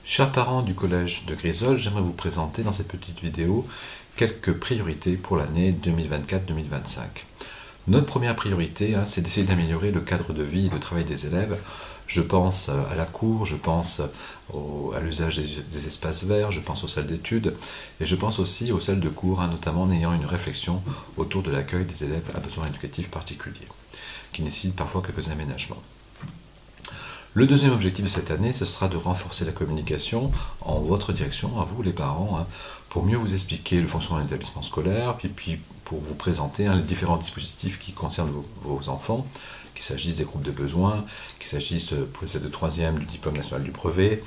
Chers parents du collège de Grisol, j'aimerais vous présenter dans cette petite vidéo quelques priorités pour l'année 2024-2025. Notre première priorité, c'est d'essayer d'améliorer le cadre de vie et de travail des élèves. Je pense à la cour, je pense à l'usage des espaces verts, je pense aux salles d'études et je pense aussi aux salles de cours, notamment en ayant une réflexion autour de l'accueil des élèves à besoins éducatifs particuliers, qui nécessitent parfois quelques aménagements. Le deuxième objectif de cette année, ce sera de renforcer la communication en votre direction, à vous les parents, pour mieux vous expliquer le fonctionnement de l'établissement scolaire, puis pour vous présenter les différents dispositifs qui concernent vos enfants, qu'il s'agisse des groupes de besoins, qu'il s'agisse pour les de 3e du diplôme national du brevet.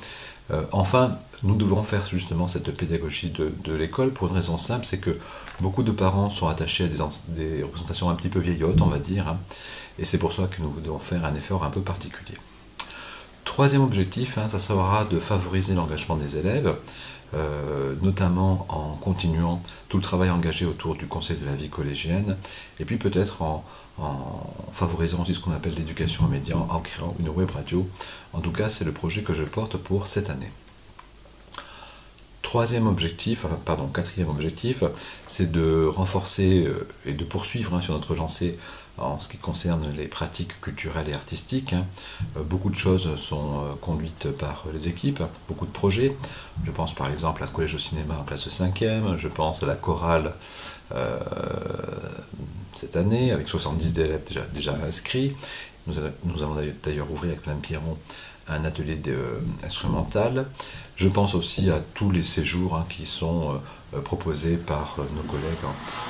Enfin, nous devons faire justement cette pédagogie de l'école pour une raison simple, c'est que beaucoup de parents sont attachés à des représentations un petit peu vieillottes, on va dire, et c'est pour ça que nous devons faire un effort un peu particulier. Troisième objectif, ça sera de favoriser l'engagement des élèves, notamment en continuant tout le travail engagé autour du conseil de la vie collégienne, et puis peut-être en favorisant aussi ce qu'on appelle l'éducation aux médias, en créant une web radio. En tout cas, c'est le projet que je porte pour cette année. Quatrième objectif, c'est de renforcer et de poursuivre sur notre lancée en ce qui concerne les pratiques culturelles et artistiques. Beaucoup de choses sont conduites par les équipes, beaucoup de projets. Je pense par exemple à Collège au cinéma en classe de 5e, je pense à la chorale cette année avec 70 élèves déjà inscrits. Nous allons d'ailleurs ouvrir avec Madame Pierron un atelier instrumental. Je pense aussi à tous les séjours qui sont proposés par nos collègues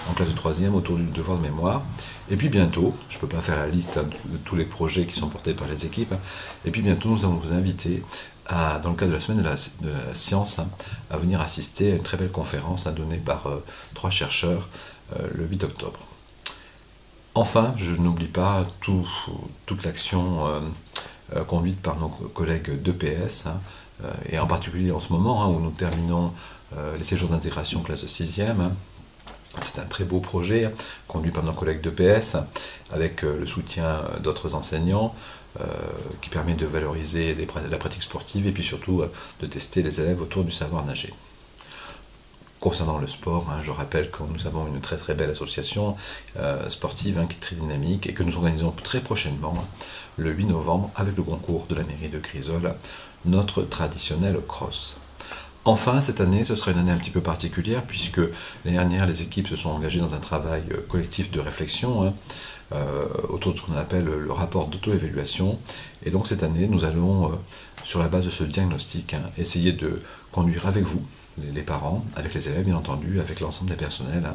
en classe de 3e autour du devoir de mémoire. Et puis bientôt, je ne peux pas faire la liste de tous les projets qui sont portés par les équipes, et puis bientôt nous allons vous inviter dans le cadre de la semaine de la science, à venir assister à une très belle conférence donnée par 3 chercheurs le 8 octobre. Enfin, je n'oublie pas toute l'action conduite par nos collègues d'EPS, et en particulier en ce moment où nous terminons les séjours d'intégration classe de 6e. C'est un très beau projet conduit par nos collègues d'EPS avec le soutien d'autres enseignants qui permet de valoriser la pratique sportive et puis surtout de tester les élèves autour du savoir nager. Concernant le sport, je rappelle que nous avons une très très belle association sportive qui est très dynamique et que nous organisons très prochainement, le 8 novembre, avec le concours de la mairie de Grisol, notre traditionnel cross. Enfin, cette année, ce sera une année un petit peu particulière puisque l'année dernière, les équipes se sont engagées dans un travail collectif de réflexion autour de ce qu'on appelle le rapport d'auto-évaluation. Et donc cette année, nous allons, sur la base de ce diagnostic, essayer de conduire avec vous, les parents, avec les élèves bien entendu, avec l'ensemble des personnels,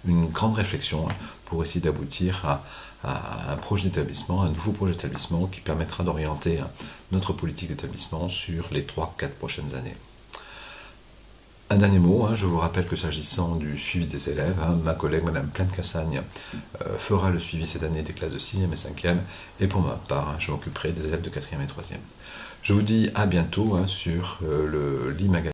une grande réflexion pour essayer d'aboutir à un projet d'établissement, un nouveau projet d'établissement qui permettra d'orienter notre politique d'établissement sur les 3-4 prochaines années. Un dernier mot, je vous rappelle que s'agissant du suivi des élèves, ma collègue Madame Plainte-Cassagne fera le suivi cette année des classes de 6e et 5e, et pour ma part, je m'occuperai des élèves de 4e et 3e. Je vous dis à bientôt sur le l'e-magazine.